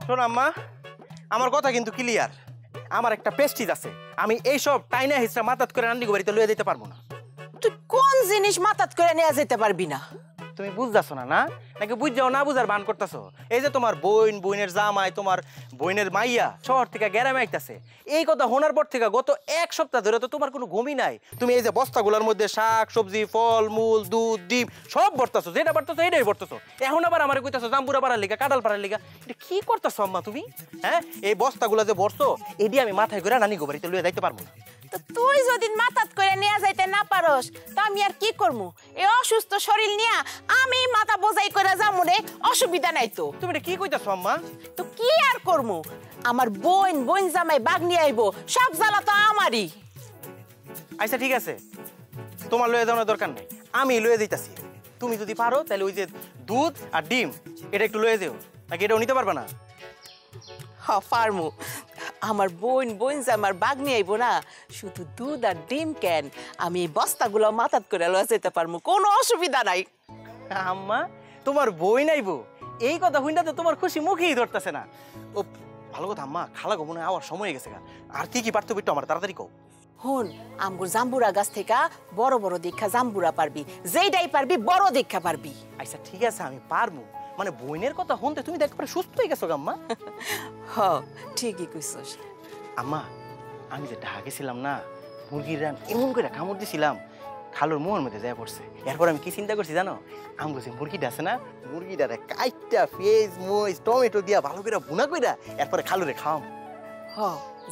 শোন আম্মা, আমার কথা কিন্তু ক্লিয়ার। আমার একটা পেস্টিজ আছে, আমি এইসব টাইনা হিসরা মাথাত করে রান্নি বাড়িতে লইয়া দিতে পারবো না। তুই কোন জিনিস মাথাত করে নিয়ে যেতে পারবি না? তুমি বুঝতেছো না? না নাকি বুঝাও না বুঝার বান করতেছো? এই যে তোমার বোন, বোনের জামাই, তোমার বোনের মাইয়া শহর থেকে গ্রামে আইতাছে, এই কথা শোনার পর থেকে গত এক সপ্তাহ ধরে তো তোমার কোনো ঘুমই নাই। তুমি এই যে বস্তাগুলোর মধ্যে শাক সবজি ফল মূল দুধ ডিম সব ভরতেছো, যেটা ভরতেছো এটাই ভরতেছো। এখন আবার আমার কইতাছো জাম্বুরা পাড়ার লিগা, কাঁঠাল পাড়ার লিগা। এটা কি করতেছো আম্মা তুমি? হ্যাঁ, এই বস্তাগুলো যে ভরছো এটি আমি মাথায় করে নানি গো বাড়িতে লইয়া যাইতে পারবো না। তো তুই যদি মাথাত করে নিয়ে যাইতে না পারস তো আমি আর কি করবো? এই অসুস্থ শরীর নিয়ে আমি মাথা বোঝাই করে যাবো রে, অসুবিধা নাই তো। তুমি এটা কি কইতাছো আম্মা? তো কি আর করবো? আমার বোন বোন জামাই বাগ নিয়ে আইবো, সব জ্বালা তো আমারই। আচ্ছা ঠিক আছে, তোমার লয়ে যাওয়ার দরকার নেই, আমি লয়ে দিতেছি। তুমি যদি পারো তাহলে ওই যে দুধ আর ডিম এটা একটু লয়ে যেও, নাকি এটাও নিতে পারবে না? হ্যাঁ পারমু। আমার বোন বোন জামার বাগ নিয়ে আইবো না, শুধু দুধ আর ডিম কেন, আমি এই বস্তাগুলো মাথাত করে লয়ে যেতে পারমু, কোনো অসুবিধা নাই। আম্মা, তোমার বই নাইবো এই কথা হইনা তো তোমার খুশি মুখেই ধরতেছে না। ও ভালো কথা আম্মা, খালা গো মনে হয় আওয়ার সময় হয়ে গেছে। আর কি কি পারতো একটু আমার তাড়াতাড়ি কও। হন, আমগুর জাম্বুরা গাছ থেকে বড় বড় দীক্ষা জাম্বুরা পারবি, যেইটাই পারবি বড় দীক্ষা পারবি। আচ্ছা ঠিক আছে, আমি পারবো। মানে বইনের কথা হনতে তুমি তো একবারে সুস্থ হয়ে গেছো আম্মা। হ ঠিকই কইছস। আম্মা, আমি যে ঢাকা গেছিলাম না, মুরগির রান এমন করে কামড় দিছিলাম খালুর মুহের মধ্যে যায় পড়ছে। এরপর আমি কি চিন্তা করছি জানো? আমগো যে মুরগিটা আছে না, মুরগিটারে কাইটটা পেঁয়াজ মরিচ টমেটো দিয়া ভালো করে ভুনা কইরা এরপরে খালুরে খাওয়াম। হ,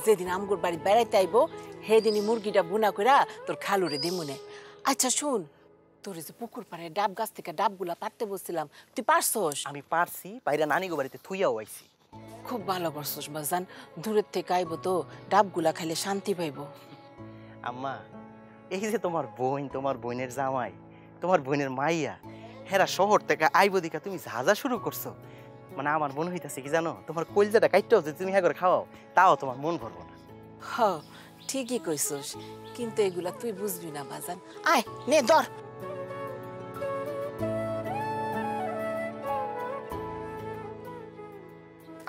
যেদিন আমগুর বাড়ি বেড়াইতে আইবো সেদিনই মুরগিটা বুনা কইরা তোর খালুরে দিমুনে। আচ্ছা শুন, তোর যে পুকুর পাড়ে ডাব গাছ থেকে ডাবগুলা পারতে বলছিলাম, তুই পারছস? আমি পারছি, বাইরে নানি গো বাড়িতে থুইয়াও আইছি। খুব ভালো করছস বাজান, দূরের থেকে আইবো তো ডাবগুলা খাইলে শান্তি পাইবো। আম্মা, এই যে তোমার বোন, তোমার বোনের জামাই, তোমার বোনের মাইয়া, হেরা শহর থেকে আইবো দিকা তুমি ঝাঁঝা শুরু করছো। মানে আমার মনে হইতাছে কি জানো, তোমার কলজাটা কাইটটাও যদি তুমি হ্যাঁ করে খাওয়াও তাও তোমার মন ভরবো না। হ ঠিকই কইছস, কিন্তু এগুলা তুই বুঝবি না বাজান। আয় নে ধর।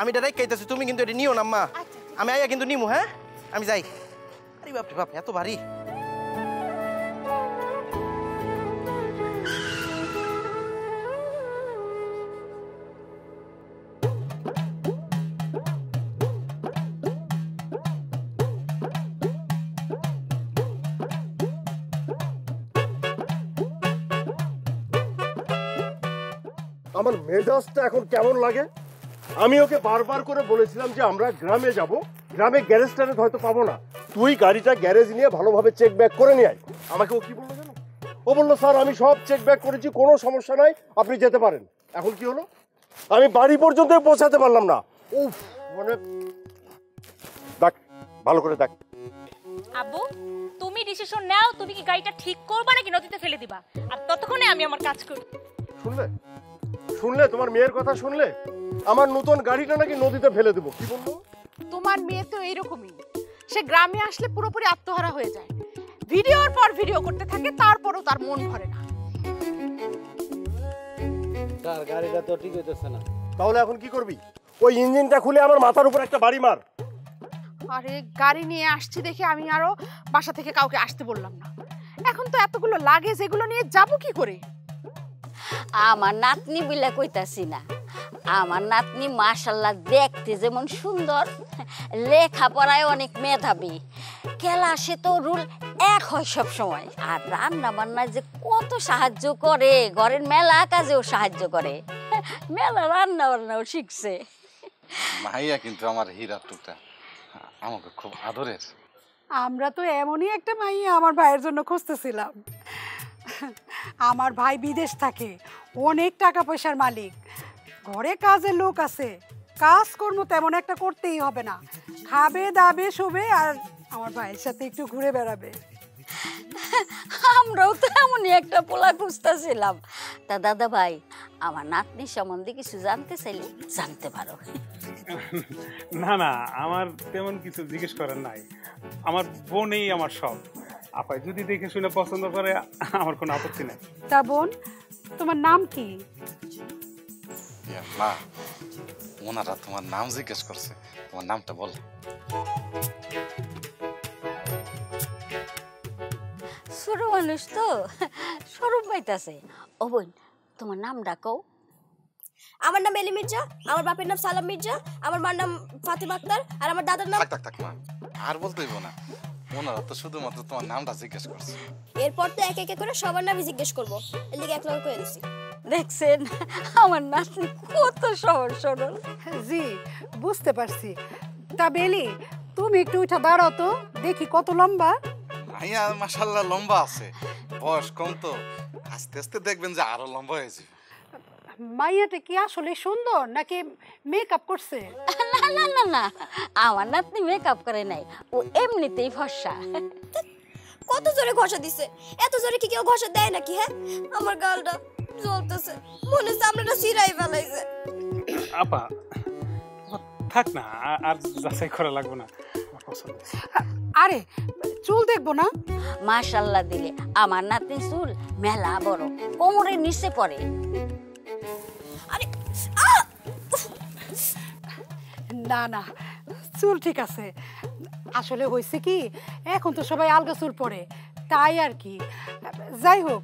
আমি এটা রাইখাইতেছি, তুমি কিন্তু এটা নিও না আম্মা। আমি আইয়া কিন্তু নিমু, হ্যাঁ আমি যাই। আরে বাপরে বাপ, এত ভারী। আমার মেজাজটা এখন কেমন লাগে? আমি ওকে বারবার করে বলেছিলাম যে আমরা গ্রামে যাব, গ্রামে গ্যারেজটা হয়তো পাবো না, তুই গাড়িটা গ্যারেজ নিয়ে ভালোভাবে চেক ব্যাক করে নিয়ে আয়। আমাকে ও কি বললো জানো? ও বললো স্যার আমি সব চেক ব্যাক করেছি, কোনো সমস্যা নাই, আপনি যেতে পারেন। এখন কি হলো? আমি বাড়ি পর্যন্ত পৌঁছাতে পারলাম না। উফ, মানে দেখ ভালো করে দেখ। আব্বু, তুমি ডিসিশন নাও, তুমি কি গাড়িটা ঠিক করবা নাকি নদীতে ফেলে দিবা? আর ততক্ষণে আমি আমার কাজ করি। শুনলে শুনলে তোমার মেয়ের কথা শুনলে? আমার নতুন গাড়িটা নাকি নদীতে ফেলে দেবো। কি বললো? তোমার মেয়ে তো এইরকমই, সে গ্রামে আসলে পুরোপুরি আত্মহারা হয়ে যায়, ভিডিওর পর ভিডিও করতে থাকে, তারপরও তার মন ভরে না। তার গাড়িটা তো ঠিক হইতেছে না। তাহলে এখন কি করবি? ওই ইঞ্জিনটা খুলে আমার মাথার উপর একটা বাড়ি মার। আরে গাড়ি নিয়ে আসছি দেখে আমি আরো বাসা থেকে কাউকে আসতে বললাম না। এখন তো এতগুলো লাগেজ, এগুলো নিয়ে যাবো কি করে? আমার নাতনি বিলা কইতাছি না, আমার নাতনি মাশাআল্লাহ দেখতে যেমন সুন্দর, লেখাপড়ায় অনেক মেধাবী, ক্লাসে তো রুল এক হয় সব সময়, আর রান্না বান্নায় যে কত সাহায্য করে, ঘরের মেলা কাজেও সাহায্য করে, মেলা রান্না বান্নাও শিখছে। মাইয়া কিন্তু আমার হীরার টুকটা, আমাকে খুব আদরের। আমরা তো এমনই একটা মাইয়া আমার ভাইয়ের জন্য খুঁজতেছিলাম। আমার ভাই বিদেশ থাকে, অনেক টাকা পয়সার মালিক, ঘরে কাজের লোক আছে, কাজকর্ম তেমন একটা করতেই হবে না, খাবে দাবে শোবে আর আমার ভাইয়ের সাথে একটু ঘুরে বেড়াবে। আমরাও তো এমনই একটা পোলা খুঁজতেছিলাম। তা দাদা ভাই, আমার নাতনির সম্বন্ধে কিছু জানতে চাইলে জানতে পারো। না না, আমার তেমন কিছু জিজ্ঞেস করার নাই, আমার বোনই আমার সব। আপা যদি দেখে শুনে পছন্দ করে আমার কোনো আপত্তি নাই। তা বোন, তোমার নাম কি? মা, ওনারা তোমার নাম জিজ্ঞেস করছে, তোমার নামটা বল। ছোট মানুষ তো সরব পাইতাছে। ও বোন, তোমার নাম ডাকো। আমার নাম এলি মির্জা, আমার বাপের নাম সালাম মির্জা, আমার মার নাম ফাতিমা আক্তার, আর আমার দাদার নাম। থাক মা, আর বলতে হইব না, ওনারা তো শুধুমাত্র তোমার নামটা জিজ্ঞেস করছে। এরপর তো এক এক করে সবার নামই জিজ্ঞেস করবো, এর লিগে এক লগে করে দিছি। দেখছেন আমার নাতনি কত সহজ সরল। জি বুঝতে পারছি। তা বেলি, তুমি একটু উঠে দাঁড়াও তো, দেখি কত লম্বা। মাইয়া মাশাআল্লাহ লম্বা আছে, বয়স কম তো, আস্তে আস্তে দেখবেন যে আরো লম্বা হয়েছে। মাইয়াটা কি আসলে সুন্দর নাকি মেকআপ করছে? না না না না, আমার নাতনি মেকআপ করে নাই, ও এমনিতেই ফর্সা। কত জোরে ঘষা দিছে, এত জোরে কি কেউ ঘষা দেয় নাকি? হ্যাঁ, আমার গালটা জ্বলতেছে, মনে হচ্ছে আপনারা সিরাই ফেলাইছে। আপা থাক না, আর যাচাই করা লাগবে না, আমার পছন্দ। আরে চুল দেখবো না? মাশাআল্লাহ দিলে আমার নাতনি চুল মেলা বড়, কোমরের নিচে পড়ে। আরে না না, চুল ঠিক আছে। আসলে হয়েছে কি, এখন তো সবাই আলগা চুল পরে, তাই আর কি। যাই হোক,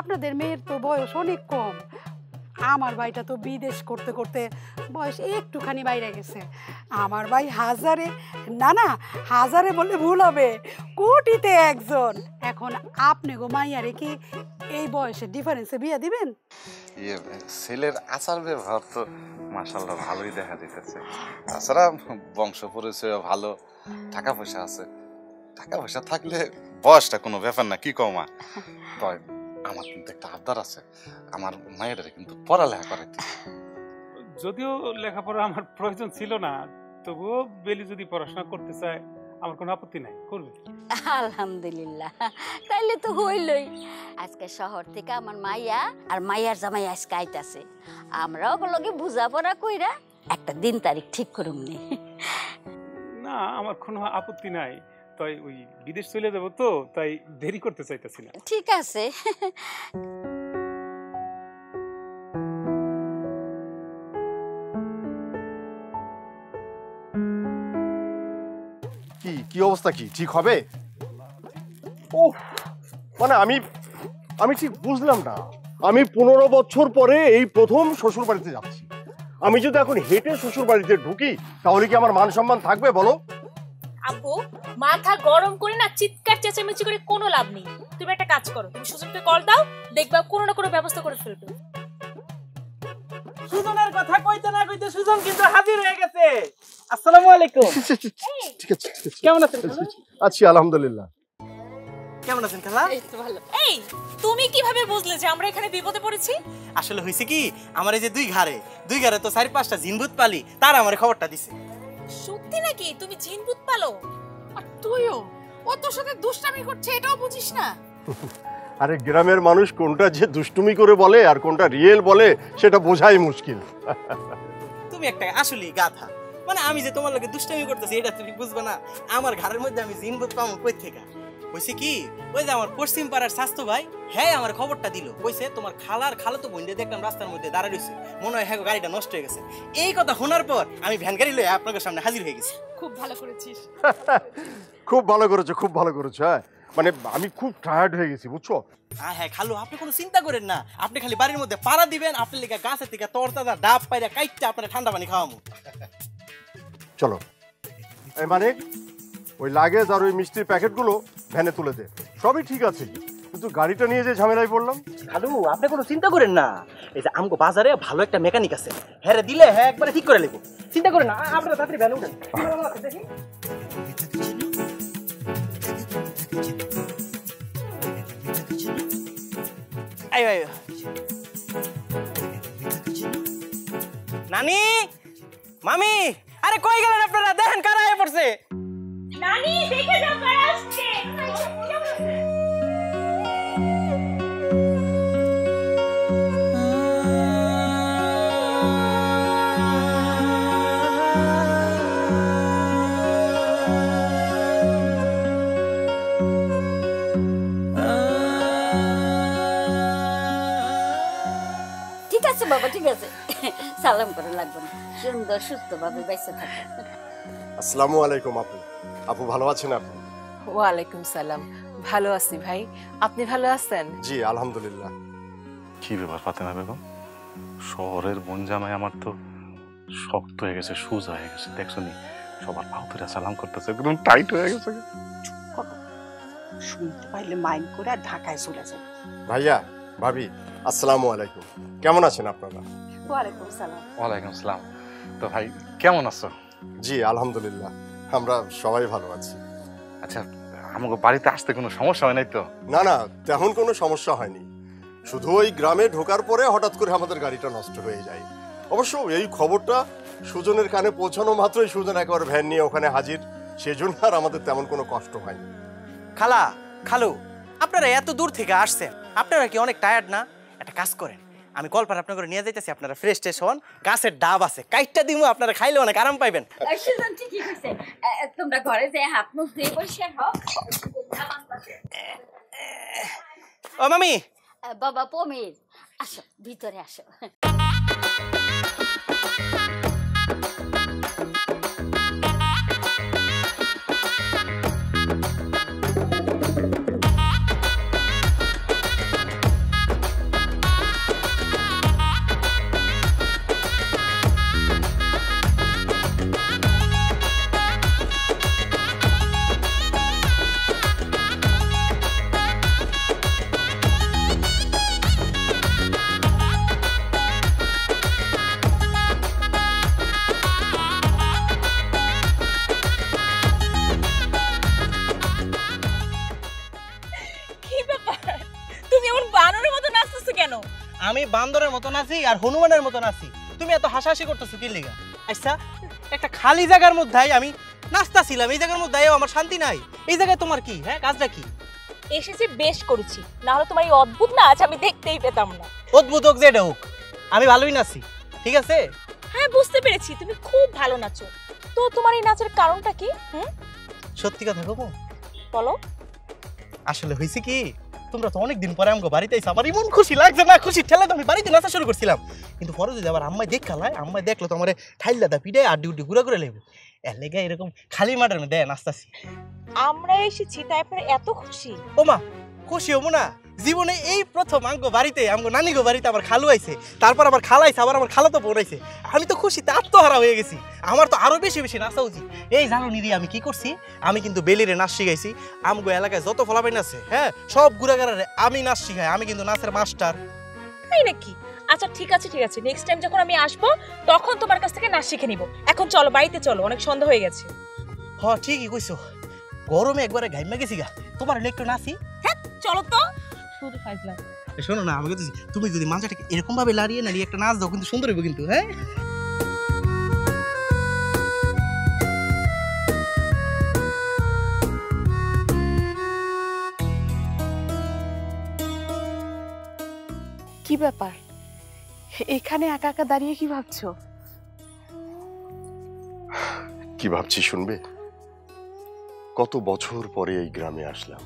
আপনাদের মেয়ের তো বয়স অনেক কম। আমার ভাইটা তো বিদেশ করতে করতে বয়স একটুখানি বাইরে গেছে। আমার ভাই হাজারে, না না হাজারে বললে ভুল হবে, কোটিতে একজন। এখন আপনি গো মাইয়ারে কি এই বয়সের ডিফারেন্সে বিয়ে দিবেন? ছেলের আচার ব্যবহার তো মাশাআল্লাহ ভালোই দেখা দিতেছে, তাছাড়া বংশ পরিচয় ভালো, টাকা পয়সা আছে। টাকা পয়সা থাকলে বয়সটা কোনো ব্যাপার না, কি কমা। তবে আমার কিন্তু একটা আবদার আছে, আমার মায়েরা কিন্তু পড়ালেখা করাইতে। যদিও লেখাপড়া আমার প্রয়োজন ছিল না, তবুও বেলি যদি পড়াশোনা করতে চায় আমার কোনো আপত্তি নাই, করবে। আলহামদুলিল্লাহ, তাইলে তো হইলই। আজকে শহর থেকে আমার মাইয়া আর মাইয়ার জামাই আজকে আইতাছে, আমরাও লগে বুঝাপড়া কইরা একটা দিন তারিখ ঠিক করুম নি। না, আমার কোনো আপত্তি নাই, তাই ওই বিদেশ চলে যাব তো, তাই দেরি করতে চাইতেছি না। ঠিক আছে। কি কি অবস্থা, কি ঠিক হবে? ও মানে আমি ঠিক বুঝলাম না। আমি 15 বছর পরে এই প্রথম শ্বশুর বাড়িতে যাচ্ছি। আমি যদি এখন হেঁটে শ্বশুর বাড়িতে ঢুকি, তাহলে কি আমার মান সম্মান থাকবে বলো? আব্বু, মাথা গরম করে না চিৎকার চেঁচামেচি করে কোনো লাভ নেই। তুমি একটা কাজ করো, তুমি সুজনকে কল দাও, দেখবা কোনো না কোনো ব্যবস্থা করে ফেলবে। সুজনের কথা কইতে না কইতে সুজন কিন্তু হাজির হয়ে গেছে। আসসালামু আলাইকুম। ঠিক আছে, কেমন আছেন? আছি আলহামদুলিল্লাহ। কেমন আছেন খালা? এই তো ভালো। এই তুমি কিভাবে বুঝলে যে আমরা এখানে বিপদে পড়েছি? আসলে হইছে কি, আমার এই যে দুই ঘরে তো 4-5টা জিনভূত পালি, তার আমার খবরটা দিছে। সত্যি নাকি তুমি জিনভূত পালো? আর তুইও ও তোর সাথে দুষ্টামি করছে, এটাও বুঝিস না? আরে গ্রামের মানুষ কোনটা যে দুষ্টুমি করে বলে আর কোনটা রিয়েল বলে সেটা বোঝাই মুশকিল। তুমি একটা আসলেই গাধা। মানে আমি যে তোমার লগে দুষ্টামি করতেছি এটা তুমি বুঝবে না। আমার ঘরের মধ্যে আমি জিনভূত পাবো কই থেকে? কইছে কি, ওই যে আমার পশ্চিম পাড়ার স্বাস্থ্য ভাই, হ্যাঁ আমার খবরটা দিল। কইছে তোমার খালাতো বোনটা দেখলাম রাস্তার মধ্যে দাঁড়ায় রইছে, মনে হয় হ্যাঁ গাড়িটা নষ্ট হয়ে গেছে। এই কথা শোনার পর আমি ভ্যান গাড়ি লয়ে আপনাদের সামনে হাজির হয়ে গেছি। খুব ভালো করেছিস। খুব ভালো করেছো, খুব ভালো করেছো। হ্যাঁ মানে আমি খুব টায়ার্ড হয়ে গেছি, বুঝছো? হ্যাঁ খালু, আপনি কোনো চিন্তা করেন না, আপনি খালি বাড়ির মধ্যে পাড়া দিবেন, আপনার লেগে গাছের থেকে তরতাজা ডাব পাইরা কাইটটা আপনার ঠান্ডা পানি খাওয়াবো। চলো। এই মানে ওই লাগেজ আর ওই মিষ্টির প্যাকেটগুলো ভ্যানে তুলে দে। সবই ঠিক আছে, কিন্তু গাড়িটা নিয়ে যে ঝামেলায় পড়লাম। খালু আপনি কোনো চিন্তা করেন না, এই যে আমগো বাজারে ভালো একটা মেকানিক আছে, হ্যাঁ দিলে হ্যাঁ একবারে ঠিক করে নেবো। চিন্তা করেন না, আপনারা তাড়াতাড়ি ভ্যানে উঠেন। দেখি নানি, মামি, আরে কই গেলেন আপনারা? দেখেন কারা আয়ে পড়ছে। নানি দেখে যাও কারা আসছে। ঠিক আছে বাবা, ঠিক আছে, সালাম করে লাগবে না। সুন্দর সুস্থভাবে বেঁচে থাকে। আসসালামু আলাইকুম আপু। আপু ভালো আছেন আপনি? ওয়ালাইকুম সালাম, ভালো আছি ভাই, আপনি ভালো আছেন? জি আলহামদুলিল্লাহ। কি ব্যাপার ফাতেমা বেগম, শহরের বোন জামাই আমার তো শক্ত হয়ে গেছে, সোজা হয়ে গেছে, দেখছো নি সবার পাও ধরে সালাম করতেছে, একদম টাইট হয়ে গেছে। শুনতে পাইলে মাইন্ড করে আর ঢাকায় চলে যাবে। ভাইয়া ভাবি আসসালামু আলাইকুম, কেমন আছেন আপনারা? ওয়ালাইকুম সালাম। ওয়ালাইকুম আসসালাম। তো ভাই কেমন আছো? জি আলহামদুলিল্লাহ, আমরা সবাই ভালো আছি। আচ্ছা, আমাকে বাড়িতে আসতে কোনো সমস্যা হয় নাই তো? না না, তেমন কোনো সমস্যা হয়নি, শুধু ওই গ্রামে ঢোকার পরে হঠাৎ করে আমাদের গাড়িটা নষ্ট হয়ে যায়। অবশ্য এই খবরটা সুজনের কানে পৌঁছানো মাত্রই সুজন একবার ভ্যান নিয়ে ওখানে হাজির, সেজন্য আর আমাদের তেমন কোনো কষ্ট হয়নি। খালা, খালু, আপনারা এত দূর থেকে আসছেন, আপনারা কি অনেক টায়ার্ড না? একটা কাজ করেন, আমি কলপার আপনার করে নিয়ে যাইতেছি, আপনারা ফ্রেশ ট্রেশ হন, গাছের ডাব আছে কাইটটা দিমু, আপনারা খাইলে অনেক আরাম পাইবেন। সুজন ঠিকই কইছে, তোমরা ঘরে যে হাত মুখ ধুয়ে পরিষ্কার হও। ও মামি, বাবা পমির, আসো ভিতরে আসো। কি ব্যাপার, তুমি এমন বানরের মতো নাচতেছো কেন? আমি বান্দরের মতো নাচি আর হনুমানের মতো নাচি, তুমি এত হাসাহাসি করতেছো কি লিগা? আচ্ছা, একটা খালি জায়গার মধ্যে আমি নাচতাছিলাম, এই জায়গার মধ্যে আমার শান্তি নাই, এই জায়গায় তোমার কি? হ্যাঁ, কাজটা কি? এসেছি বেশ করেছি, না হলে তোমার এই অদ্ভুত নাচ আমি দেখতেই পেতাম না। অদ্ভুত হোক যেটা হোক, আমি ভালোই নাচি, ঠিক আছে? হ্যাঁ বুঝতে পেরেছি, তুমি খুব ভালো নাচো। তো তোমার এই নাচের কারণটা কি? সত্যি কথা গো, বলো। আসলে হয়েছে কি, তোমরা তো অনেকদিন পরে আমাকে বাড়িতে আইসা, আমার এমন খুশি লাগছে না, খুশি ঠেলে তো আমি বাড়িতে নাচা শুরু করছিলাম, কিন্তু পরে যদি আবার আম্মাই দেখালায়, আম্মাই দেখলো তো আমার ঠাইলা দা পিঠে আর ডিউটি ঘুরা করে লেগে এর লেগে এরকম খালি মাঠের মধ্যে নাচতাছি। আমরা এসেছি তাই আপনার এত খুশি? ও মা, খুশি হবো না? জীবনে এই প্রথম আমগো বাড়িতে, আমগো নানিগো বাড়িতে আমার খালু আইছে, তারপর আমার খালাইছে, আবার আমার খালা তো বোন আইছে, আমি তো খুশিতে আত্মহারা হয়ে গেছি, আমার তো আরো বেশি বেশি নাচা উচিত। এই জানো নিদি আমি কি করছি? আমি কিন্তু বেলিরে নাচ শিখাইছি, আমগো এলাকায় যত ফলাফাইন আছে, হ্যাঁ সব গুড়াগাড়ারে আমি নাচ শিখাই, আমি কিন্তু নাচের মাস্টার। তাই নাকি? আচ্ছা ঠিক আছে ঠিক আছে, নেক্সট টাইম যখন আমি আসবো তখন তোমার কাছ থেকে নাচ শিখে নিব। এখন চলো বাড়িতে চলো, অনেক সন্ধ্যা হয়ে গেছে। হ্যাঁ ঠিকই কইছো, গরমে একবারে ঘাইমা গেছি গা, তোমার একটু নাচি। হ্যাঁ চলো তো, শুধু ফাইজলাম। শোনো না, আমি বলতেছি তুমি যদি মাঞ্জাটাকে এরকম ভাবে লাড়িয়ে নাড়িয়ে একটা নাচ দাও, কিন্তু সুন্দর হবে কিন্তু। হ্যাঁ কি ব্যাপার, এখানে একা একা দাঁড়িয়ে কি ভাবছো? কি ভাবছি শুনবে? কত বছর পরে এই গ্রামে আসলাম,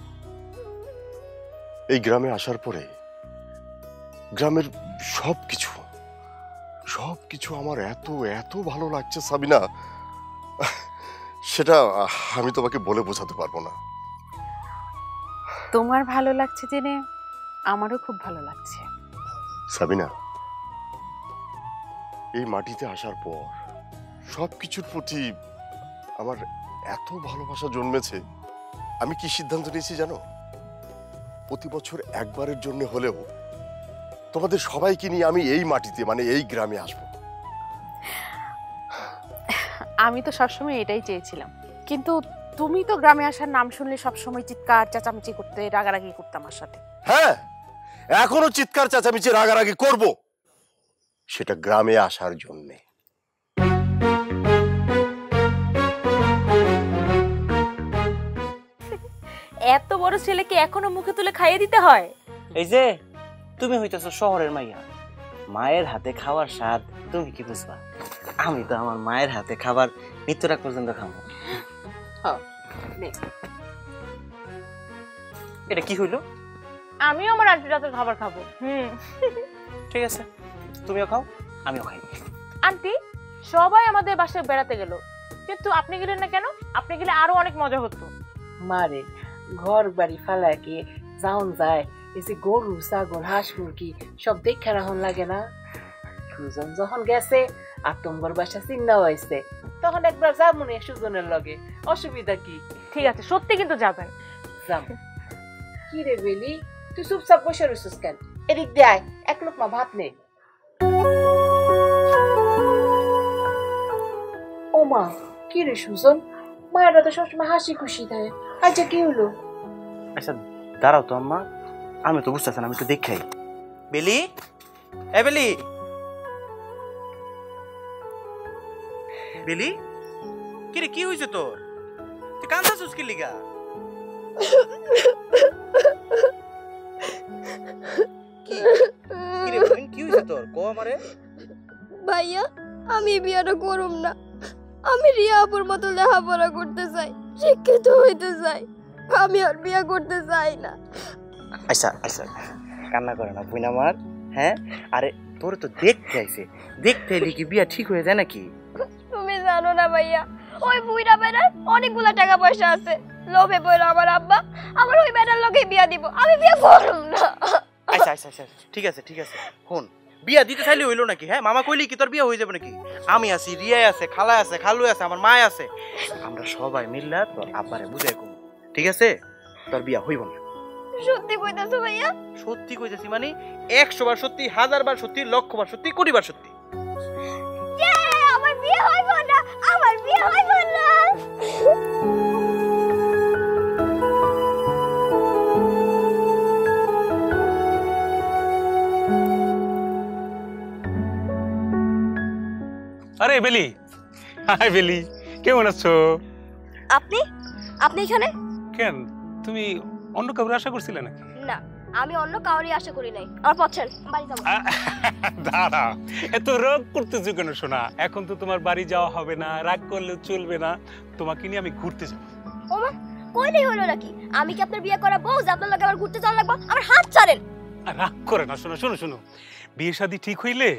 এই গ্রামে আসার পরে গ্রামের সবকিছু সবকিছু আমার এত এত ভালো লাগছে সাবিনা, সেটা আমি তোমাকে বলে বোঝাতে পারবো না। তোমার ভালো লাগছে জেনে আমারও খুব ভালো লাগছে। সাবিনা, এই মাটিতে আসার পর সবকিছুর প্রতি আমার এত ভালোবাসা জন্মেছে, আমি কি সিদ্ধান্ত নিয়েছি জানো? প্রতি বছর একবারের জন্য হলেও তোমাদের সবাইকে নিয়ে আমি এই মাটিতে, মানে এই গ্রামে আসবো। আমি তো সবসময় এটাই চেয়েছিলাম, কিন্তু তুমি তো গ্রামে আসার নাম শুনলে সবসময় চিৎকার চেঁচামেচি করতে, রাগারাগি করতে আমার সাথে। হ্যাঁ, এখনো চিৎকার চেঁচামেচি রাগারাগি করব, সেটা গ্রামে আসার জন্যে। এত বড় ছেলেকে এখনো মুখে তুলে খাইয়ে দিতে হয়? এই যে তুমি হইতেছো শহরের মাইয়া, মায়ের হাতে খাওয়ার স্বাদ তুমি কি বুঝবা? আমি তো আমার মায়ের হাতে খাবার মৃত্যুর আগ পর্যন্ত খাবো। এটা কি হইলো? আমিও আমার আন্টির হাতের খাবার খাবো। ঠিক আছে, তুমিও খাও, আমিও খাই। আন্টি সবাই আমাদের বাসায় বেড়াতে গেল, কিন্তু আপনি গেলেন না কেন? আপনি গেলে আরো অনেক মজা হতো। মারে ঘর বাড়ি ফালায় কি যাওন যায়, এই যে গরু ছাগল হাঁস মুরগি সব দেখে রাখুন লাগে না? সুজন যখন গেছে আর তোমার বাসা চিন্না হয়েছে, তখন একবার যাবো সুজনের লগে, অসুবিধা কি? ঠিক আছে, সত্যি কিন্তু যাবেন। যাম। কি রে বেলি, তুই চুপচাপ বসে রইছিস কেন? এদিক দিয়ে আয়, এক লোকমা ভাত নে। ও মা, কি রে সুজন, মায়েরা তো সবসময় হাসি খুশি থাকে, আচ্ছা কি হলো? আচ্ছা দাঁড়াও তো আম্মা, আমি তো বুঝতেছি না, আমি একটু দেখাই। বেলি, এ বেলি, বেলি, কি রে কি হয়েছে তোর? তুই কাঁদছিস কি লিগা? কি রে বোন, কি হয়েছে তোর? কো আমারে। ভাইয়া, আমি বিয়েটা করুম না। আমি রিয়া আপুর মতো লেখাপড়া করতে চাই, শিক্ষিত হইতে চাই। আমি আর বিয়ে করতে চাই না। আচ্ছা আচ্ছা, কান্না করে না বোন আমার। হ্যাঁ, আরে তোর তো দেখতে আইছে, দেখতে এলে কি বিয়া ঠিক হয়ে যায় নাকি? তুমি জানো না ভাইয়া, ওই বুইরা বেটার অনেকগুলা টাকা পয়সা আছে। লোভে পড়ে আমার আব্বা আমার ওই বেটার লগে বিয়া দিব। আমি বিয়ে করুম না। আচ্ছা আচ্ছা আচ্ছা, ঠিক আছে ঠিক আছে। শোন, বিয়া দিতে চাইলে হইলো নাকি? হ্যাঁ, মামা কইলি কি তোর বিয়া হয়ে যাবে নাকি? আমি আছি, রিয়া আছে, খালা আছে, খালু আছে, আমার মা আছে, আমরা সবাই মিললা তোর আব্বারে বুঝাই কম, ঠিক আছে? তোর বিয়া হইব না। সত্যি কইতাছো ভাইয়া? সত্যি কইতাছি, মানে 100 বার সত্যি, 1000 বার সত্যি, লক্ষ বার সত্যি, কোটি বার সত্যি। আমার বিয়ে হইব না, আমার বিয়ে হইব না। আরে বেলি, হাই বেলি, কেমন আছো? আপনি আপনি এখানে? কেন, তুমি অন্য কাউকে আশা করছিলে নাকি? না, আমি অন্য কাউরি আশা করি নাই। আমার পছন্দ, বাড়ি যাবো। দাঁড়া, এত রাগ করতেছো কেন শোনা? এখন তো তোমার বাড়ি যাওয়া হবে না, রাগ করলেও চলবে না, তোমাকে নিয়ে আমি ঘুরতে যাবো। ওমা, কইলেই হলো নাকি? আমি কি আপনার বিয়ে করা বউ যে আপনার লগে আবার ঘুরতে যাওয়া লাগবে? আমার হাত ছাড়েন। রাগ করে না, শোনো শোনো শোনো, বিয়ে শাদী ঠিক হইলে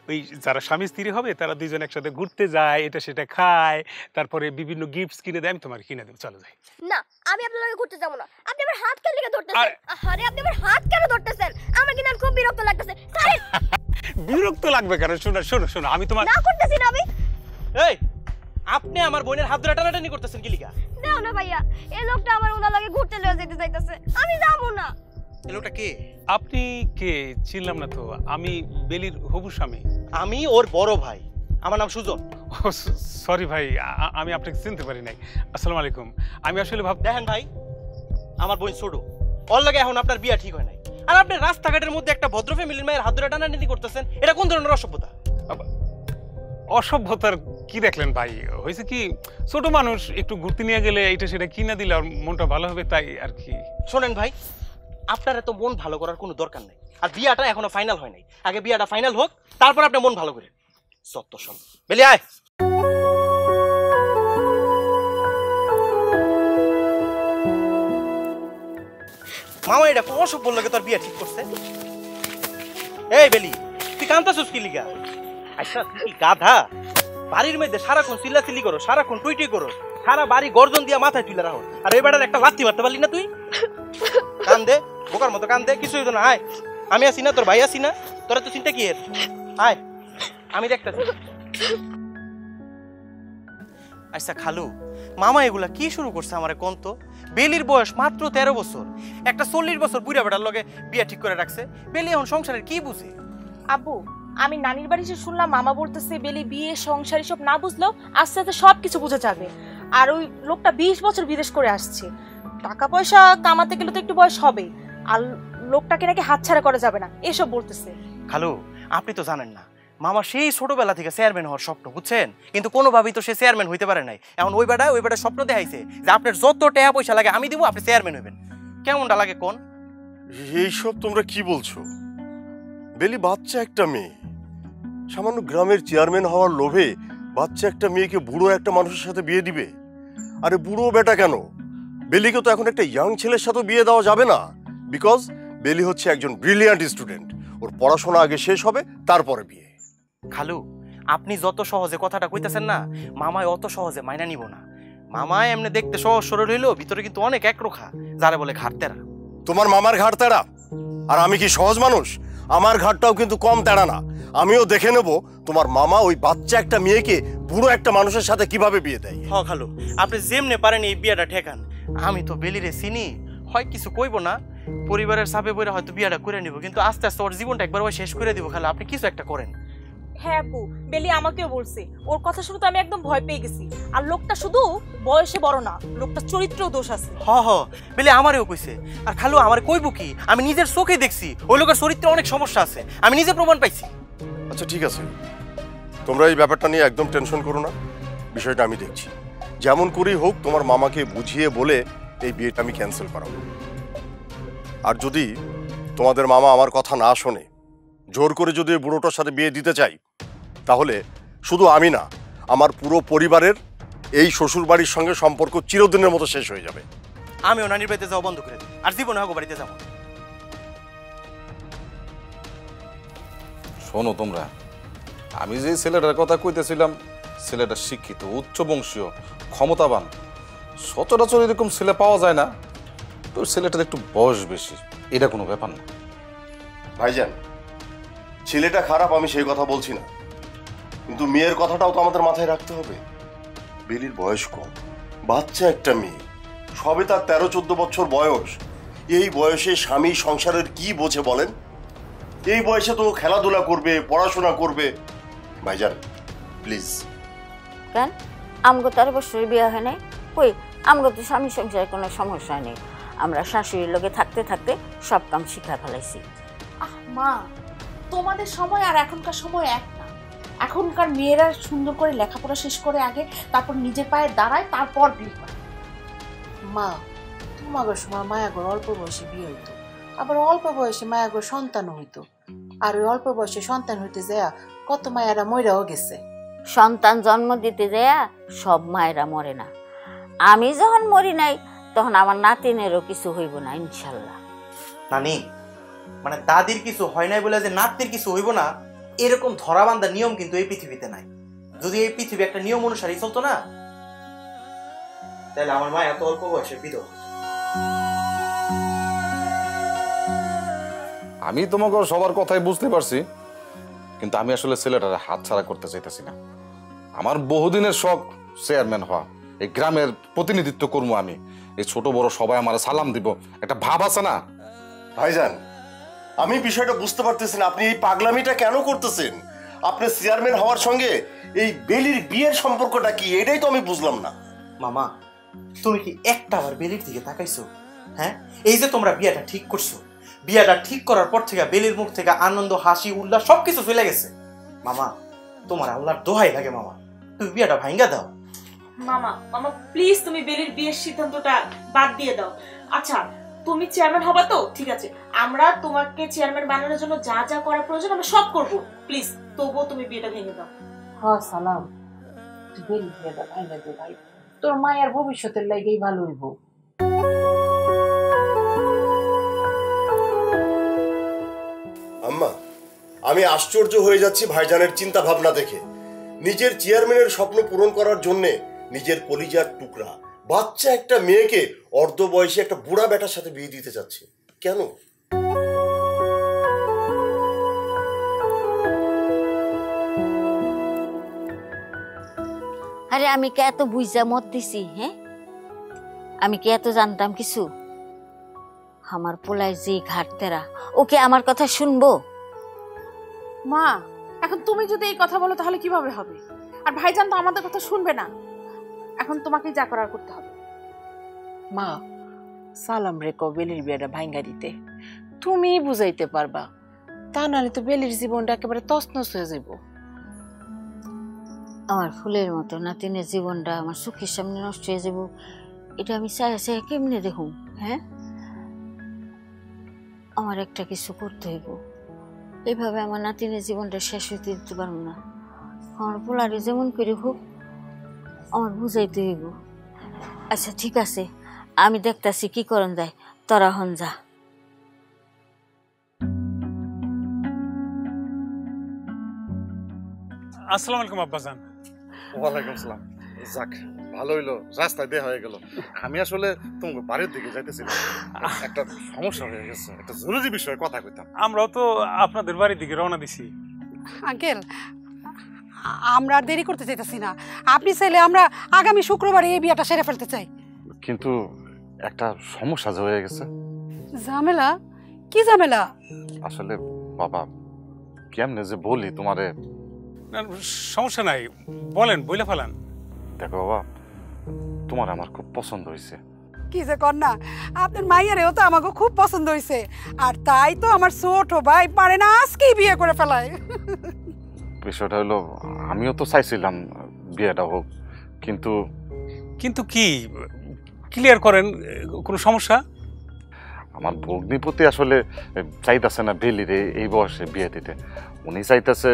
ওই যারা স্বামী স্ত্রী হবে তারা দুইজন একসাথে ঘুরতে যায়, এটা সেটা খায়, তারপরে বিভিন্ন গিফটস কিনে দেয়। আমি তোমার কিনে দেবো, চলো যাই। না, আমি আপনার লগে ঘুরতে যাব না। আপনি আমার হাত কেন লেগে ধরতেছেন? আরে আপনি আমার হাত কেন ধরতেছেন? আমার কিন্তু খুব বিরক্ত লাগতেছে। ছাড়েন। বিরক্ত লাগবে কেন? শোনো শোনো শোনো, আমি তোমার না করতেছি না আমি। এই, আপনি আমার বোনের হাত ধরে টানাটানি করতেছেন কি লিগা? দাও না ভাইয়া, এই লোকটা আমার ওনার লগে ঘুরতে লয়ে যেতে চাইতেছে, আমি যাবো না। এই লোকটা কে? আপনি কে? চিনলাম না তো। আমি বেলির হবু স্বামী। আমি ওর বড় ভাই, আমার নাম সুজন। সরি ভাই, আমি আপনাকে চিনতে পারি নাই। আসসালামু আলাইকুম। আমি আসলে দেখেন ভাই, আমার বোন ছোট, ওর লাগে এখন আপনার বিয়া ঠিক হয় নাই, আর আপনি রাস্তাঘাটের মধ্যে একটা ভদ্র ফ্যামিলির মেয়ের হাত ধরে টানাটানি করতেছেন, এটা কোন ধরনের অসভ্যতা? অসভ্যতার কি দেখলেন ভাই? হয়েছে কি, ছোট মানুষ একটু ঘুরতে নিয়ে গেলে এটা সেটা কিনা দিলে আর মনটা ভালো হবে, তাই আর কি। শোনেন ভাই, আপনার এত মন ভালো করার কোনো দরকার নেই, আর বিয়াটা এখনো ফাইনাল হয় নাই। আগে বিয়াটা ফাইনাল হোক, তারপর আপনি মন ভালো করে। সত্য সব বেলি আয়। মামা এটা কোন অসভ্য লাগে তোর বিয়া ঠিক করছে? এই বেলি, তুই কান্তাছিস কি লিগা? আচ্ছা তুই গাধা, বাড়ির মধ্যে সারাক্ষণ চিল্লাচিল্লি করো, সারাক্ষণ টুইটুই করো, সারা বাড়ি গর্জন দিয়া মাথায় তুলে রাখো, আর এই বেটার একটা লাথি মারতে পারলি না তুই? কান্দে, বোকার মতো কান্দে, কিছু হইতো না। আয়, আমি আছি না, তোর ভাই আছি না, তোরা তো চিন্তা কি এর? আয়, আমি দেখতেছি। আচ্ছা খালু, মামা এগুলা কি শুরু করছে আমারে কোন তো? বেলির বয়স মাত্র 13 বছর, একটা 40 বছর বুড়া বেটার লগে বিয়া ঠিক করে রাখছে। বেলি এখন সংসারের কি বুঝে? আব্বু, আমি নানির বাড়ি এসে শুনলাম মামা বলতেছে বেলি বিয়ে সংসার সব না বুঝলেও আস্তে আস্তে সবকিছু বুঝে যাবে। আর ওই লোকটা 20 বছর বিদেশ করে আসছে, টাকা পয়সা কামাতে গেলে তো একটু বয়স হবে, আর লোকটাকে নাকি হাতছাড়া করা যাবে না, এসব বলতেছে। খালু, আপনি তো জানেন না, মামা সেই ছোটবেলা থেকে চেয়ারম্যান হওয়ার স্বপ্ন, বুঝছেন? কিন্তু কোনোভাবেই তো সে চেয়ারম্যান হইতে পারে নাই। এখন ওই বেটা স্বপ্ন দেখাইছে যে আপনার যত টাকা পয়সা লাগে আমি দিব, আপনি চেয়ারম্যান হইবেন। কেমনটা লাগে কোন? এইসব তোমরা কি বলছো? বেলি বাচ্চা একটা মেয়ে, সামান্য গ্রামের চেয়ারম্যান হওয়ার লোভে বাচ্চা একটা মেয়েকে বুড়ো একটা মানুষের সাথে বিয়ে দিবে? আরে বুড়ো বেটা কেন, বেলিকে তো এখন একটা ইয়াং ছেলের সাথে বিয়ে দেওয়া যাবে না, বিকজ বেলি হচ্ছে একজন ব্রিলিয়ান্ট স্টুডেন্ট, ওর পড়াশোনা আগে শেষ হবে, তারপরে বিয়ে। খালু, আপনি যত সহজে কথাটা কইতেছেন না, মামায় অত সহজে মাইনা নিব না। মামায় এমনি দেখতে সহজ সরল হইলেও ভিতরে কিন্তু অনেক একরোখা, যারা বলে ঘাটতেরা। তোমার মামার ঘাট তেড়া, আর আমি কি সহজ মানুষ? আমার ঘাটটাও কিন্তু কম তেড়া না। আমিও দেখে নেব তোমার মামা ওই বাচ্চা একটা মেয়েকে বুড়ো একটা মানুষের সাথে কিভাবে বিয়ে দেয়। হ খালু, আপনি যেমনে পারেন এই বিয়াটা ঠেকান। আমি তো বেলিরে চিনি, হয় কিছু কইব না, পরিবারের চাপে পড়ে হয়তো বিয়াটা করে নিব, কিন্তু আস্তে আস্তে ওর জীবনটা একবার ওই শেষ করে দিব। খালু আপনি কিছু একটা করেন। হ্যাঁ আপু, বেলি আমাকেও বলছে, ওর কথা শুনে তো আমি একদম ভয় পেয়ে গেছি। আর লোকটা শুধু বয়সে বড় না, লোকটা চরিত্রেও দোষ আছে। হ হ, বেলি আমারও কইছে। আর খালু আমার কইব কি, আমি নিজের চোখে দেখছি ওই লোকের চরিত্রে অনেক সমস্যা আছে, আমি নিজে প্রমাণ পাইছি। আচ্ছা ঠিক আছে, তোমরা এই ব্যাপারটা নিয়ে একদম টেনশন করো না, বিষয়টা আমি দেখছি। যেমন করেই হোক তোমার মামাকে বুঝিয়ে বলে এই বিয়েটা আমি ক্যান্সেল করাবো। আর যদি তোমাদের মামা আমার কথা না শোনে, জোর করে যদি ওই বুড়োটার সাথে বিয়ে দিতে চাই, তাহলে শুধু আমি না, আমার পুরো পরিবারের এই শ্বশুর বাড়ির সঙ্গে সম্পর্ক চিরদিনের মতো শেষ হয়ে যাবে। আমিও নানির বাড়িতে যাওয়া বন্ধ করে দিই, আর জীবনে হাগো বাড়িতে যাবো। শোনো তোমরা, আমি যে ছেলেটার কথা কইতেছিলাম, ছেলেটা শিক্ষিত, উচ্চ বংশীয়, ক্ষমতাবান, সচরাচর এরকম ছেলে পাওয়া যায় না। তো ছেলেটার একটু বয়স বেশি, এটা কোনো ব্যাপার না। ভাইজান, ছেলেটা খারাপ আমি সেই কথা বলছি না, কিন্তু মেয়ের কথাটাও তো আমাদের মাথায় রাখতে হবে। বেলির বয়স কম, বাচ্চা একটা মেয়ে, সবে তার 13-14 বছর বয়স। এই বয়সে স্বামী সংসারের কি বোঝে বলেন? এই বয়সে তো খেলাধুলা করবে, পড়াশোনা করবে। ভাইজান প্লিজ। কেন আমগো 13 বছরের বিয়ে হয় নাই? কই আমগো তো স্বামী সংসারে কোনো সমস্যা নেই। আমরা শাশুড়ির লোকে থাকতে থাকতে সব কাম শিখা ফেলাইছি। আহ মা, তোমাদের সময় আর এখনকার সময় এক না। এখনকার মেয়েরা সুন্দর করে লেখাপড়া শেষ করে আগে, তারপর নিজের পায়ে দাঁড়ায়, তারপর বিয়ে করে। মা, তোমাদের সময় মায়াগর অল্প বয়সে বিয়ে হইতো, আবার অল্প বয়সে মায়াগর সন্তান হইতো। আর ওই অল্প বয়সে সন্তান হইতে যায় কত মায়েরা মইরাও গেছে। সন্তান জন্ম দিতে যায় সব মায়েরা মরে না। আমি যখন মরি নাই তখন আমার নাতিনেরও কিছু হইব না ইনশাল্লাহ। নানি, মানে দাদির কিছু হয় নাই বলে যে নাতির কিছু হইব না, এরকম ধরাবান্ধা নিয়ম কিন্তু এই পৃথিবীতে নাই। যদি এই পৃথিবী একটা নিয়ম অনুসারেই চলতো না, তাহলে আমার মা এত অল্প বয়সে বিধবা। আমি তোমাকে সবার কথাই বুঝতে পারছি, কিন্তু আমি আসলে ছেলেটার হাত ছাড়া করতে চাইতেছি না। আমার বহুদিনের শখ চেয়ারম্যান হওয়া, এই গ্রামের প্রতিনিধিত্ব করবো আমি। এই ছোট বড় সবাই আমার সালাম দিব, একটা ভাব আছে না? ভাইজান, আমি বিষয়টা বুঝতে পারতেছি না, আপনি এই পাগলামিটা কেন করতেছেন? আপনার চেয়ারম্যান হওয়ার সঙ্গে এই বেলির বিয়ের সম্পর্কটা কি, এটাই তো আমি বুঝলাম না। মামা, তুমি কি একটা আবার বেলির দিকে তাকাইছো? হ্যাঁ, এই যে তোমরা বিয়েটা ঠিক করছো, বিয়েটা ঠিক করার পর থেকে বেলির মুখ থেকে আনন্দ, হাসি, উল্লাস সবকিছু চলে গেছে। মামা, তোমার আল্লাহর দোহাই লাগে মামা, তুমি বিয়েটা ভাঙ্গা দাও। মামা মামা প্লিজ, তুমি বেলির বিয়ের সিদ্ধান্তটা বাদ দিয়ে দাও। আচ্ছা, তুমি চেয়ারম্যান হবা তো ঠিক আছে, আমরা তোমাকে চেয়ারম্যান বানানোর জন্য যা যা করা প্রয়োজন আমরা সব করব। প্লিজ তবুও তুমি বিয়েটা ভেঙে দাও। হ্যাঁ সালাম, তুই বেলি বিয়েটা ভাইনা দে ভাই, তোর মায়ের ভবিষ্যতের লাগেই ভালো হইব। আম্মা, আমি আশ্চর্য হয়ে যাচ্ছি ভাইজানের চিন্তা ভাবনা দেখে। নিজের চেয়ারম্যানের স্বপ্ন পূরণ করার জন্য নিজের কলিজার টুকরা বাচ্চা একটা মেয়েকে অর্ধ বয়সে একটা বুড়া বেটার সাথে বিয়ে দিতে যাচ্ছে কেন? আরে আমি কে এত বুঝা মত দিছি? হ্যাঁ, আমি কি এত জানতাম কিছু? আমার পোলায় যে ঘাটতেরা, ওকে আমার কথা শুনবো? মা, এখন তুমি যদি এই কথা বলো তাহলে কিভাবে হবে? আর ভাইজান তো আমাদের কথা শুনবে না। এখন তোমাকে যা করার করতে হবে। মা, সালাম রে কও বেলির বিয়েটা ভাঙ্গা দিতে, তুমি বুঝাইতে পারবা, তা নাহলে তো বেলির জীবনটা একেবারে তছনছ হয়ে যাইব। আমার ফুলের মতো নাতিনের জীবনটা আমার চোখের সামনে নষ্ট হয়ে যাব, এটা আমি চাই চাই কেমনে দেখুন? হ্যাঁ, আমার একটা কিছু করতে হইব। এইভাবে আমার নাতিনের জীবনটা শেষ হইতে দিতে পারবো না। আমার পোলারে যেমন করে হোক আমার বুঝাইতে হইব। আচ্ছা ঠিক আছে, আমি দেখতাছি কি করন যায়, তোরা হন যা। আসসালামু আলাইকুম আব্বাজান। ওয়ালাইকুম আসসালাম। যাক ভালো হইলো, রাস্তায় বের হয়ে গেল। আমি আসলে তোমার বাড়ির দিকে যাইতেছিলাম, একটা সমস্যা হয়ে গেছে, একটা জরুরি বিষয়ে কথা কইতাম। আমরাও তো আপনাদের বাড়ির দিকে রওনা দিছি। আঙ্কেল, আমরা আর দেরি করতে চাইতেছি না। আপনি চাইলে আমরা আগামী শুক্রবারে এই বিয়েটা সেরে ফেলতে চাই। কিন্তু একটা সমস্যা যে হয়ে গেছে। ঝামেলা? কি ঝামেলা? আসলে বাবা কেমনে যে বলি তোমারে। না, সমস্যা নাই, বলেন, বইলা ফেলান। দেখো বাবা, তোমার আমার খুব পছন্দ হয়েছে। কি যে কর না, আপনার মাইয়ারেও তো আমাকে খুব পছন্দ হয়েছে, আর তাই তো আমার ছোট ভাই পারে না আজকেই বিয়ে করে ফেলায়। বিষয়টা হলো আমিও তো চাইছিলাম বিয়েটা হোক, কিন্তু কিন্তু কি ক্লিয়ার করেন, কোনো সমস্যা? আমার ভগ্নিপতি আসলে চাইতেছে না বেলিরে এই বয়সে বিয়ে দিতে। উনি চাইতেছে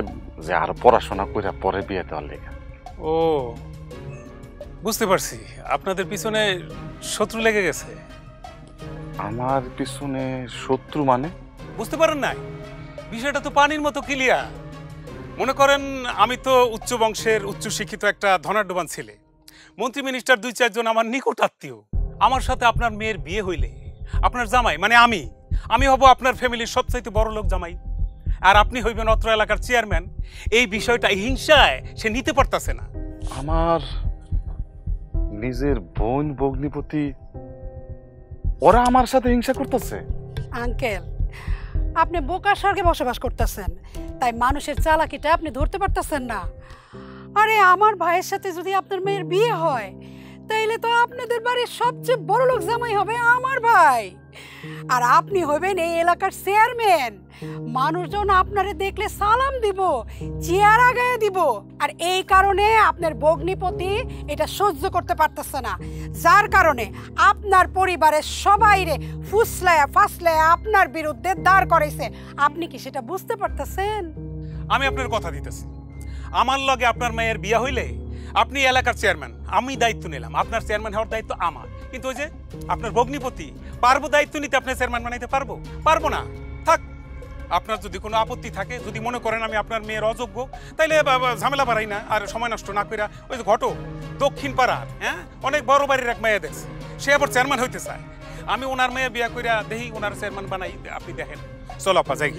যে আর পড়াশোনা করে পরে বিয়ে দেওয়ার লেগে। ও বুঝতে পারছি, আপনাদের পিছনে শত্রু লেগে গেছে। আমার পিছনে শত্রু মানে? বুঝতে পারেন নাই? বিষয়টা তো পানির মতো ক্লিয়ার। মনে করেন আমি তো উচ্চ বংশের উচ্চ শিক্ষিত একটা ধনাঢ্যবান ছেলে, মন্ত্রী মিনিস্টার 2-4 জন আমার নিকট আত্মীয়। আমার সাথে আপনার মেয়ের বিয়ে হইলে আপনার জামাই মানে আমি হব আপনার ফ্যামিলির সবচাইতে বড় লোক জামাই, আর আপনি হইবেন অত্র এলাকার চেয়ারম্যান। এই বিষয়টা হিংসায় সে নিতে পারতাছে না। আমার নিজের বোন ভগ্নিপতি ওরা আমার সাথে হিংসা করতেছে। আঙ্কেল, আপনি বোকার স্বর্গে বসবাস করতেছেন, তাই মানুষের চালাকিটা আপনি ধরতে পারতেছেন না। আরে আমার ভাইয়ের সাথে যদি আপনার মেয়ের বিয়ে হয়, তাইলে তো আপনাদের বাড়ির সবচেয়ে বড় লোক জামাই হবে আমার ভাই, আর আপনি হইবেন এই এলাকার চেয়ারম্যান। মানুষজন আপনারে দেখলে সালাম দিব, চেয়ার আগায় দিব, আর এই কারণে আপনার ভগ্নিপতি এটা সহ্য করতে পারতেছে না, যার কারণে আপনার পরিবারের সবাইরে ফুসলায়া ফাসলায়া আপনার বিরুদ্ধে দাঁড় করাইছে। আপনি কি সেটা বুঝতে পারতেছেন? আমি আপনার কথা দিতেছি, আমার লগে আপনার মেয়ের বিয়ে হইলে আপনি এলাকার চেয়ারম্যান, আমি দায়িত্ব নিলাম, আপনার চেয়ারম্যান হওয়ার দায়িত্ব আমার। কিন্তু ওই যে আপনার ভগ্নিপতি পারবো দায়িত্ব নিতে, আপনার চেয়ারম্যান বানাইতে পারবো না। থাক, আপনার যদি কোনো আপত্তি থাকে, যদি মনে করেন আমি আপনার মেয়ের অযোগ্য, তাইলে ঝামেলা বাড়াই না, আর সময় নষ্ট না কইরা ওই যে ঘটক দক্ষিণ পাড়ার অনেক বড় বাড়ির এক মেয়ে দেখছে, সে আবার চেয়ারম্যান হইতে চায়। আমি ওনার মেয়ে বিয়া কইরা দেখি ওনার চেয়ারম্যান বানাই, আপনি দেখেন। চলো আপা যাই।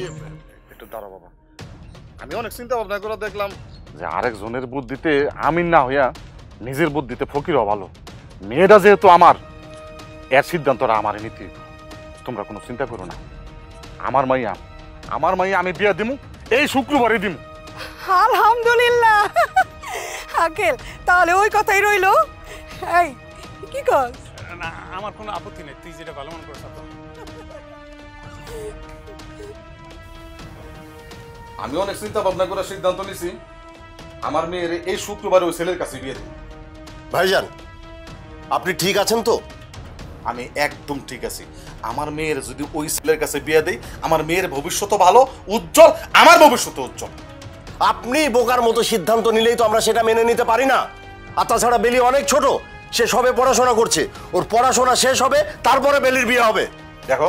একটু দাঁড়া বাবা, আমি অনেক চিন্তা ভাবনা করে দেখলাম যে আরেকজনের বুদ্ধিতে আমিন না হইয়া নিজের বুদ্ধিতে ফকির হওয়া ভালো। মেয়েটা যেহেতু আমার, এর সিদ্ধান্তটা আমারই নিতে। তোমরা কোনো চিন্তা করো না, আমার মাইয়া আমি বিয়া দিমু, এই শুক্রবারে দিমু। আলহামদুলিল্লাহ। আঙ্কেল, তাহলে ওই কথাই রইলো। এই কি কর? না, আমার কোনো আপত্তি নেই, তুই যেটা ভালো মনে করছ। আমি অনেক চিন্তা ভাবনা করে সিদ্ধান্ত নিছি, আমার মেয়ের এই শুক্রবারে ওই ছেলের কাছে বিয়ে দিই। ভাইজান, আপনি ঠিক আছেন তো? আমি একদম ঠিক আছি। আমার মেয়ের যদি ওই ছেলের কাছে বিয়ে দেই, আমার মেয়ের ভবিষ্যৎ ভালো, উজ্জ্বল, আমার ভবিষ্যৎ উজ্জ্বল। আপনি বোকার মতো সিদ্ধান্ত নিলেই তো আমরা সেটা মেনে নিতে পারি না। আর তাছাড়া বেলি অনেক ছোট, সে সবে পড়াশোনা করছে, ওর পড়াশোনা শেষ হবে, তারপরে বেলির বিয়ে হবে। দেখো,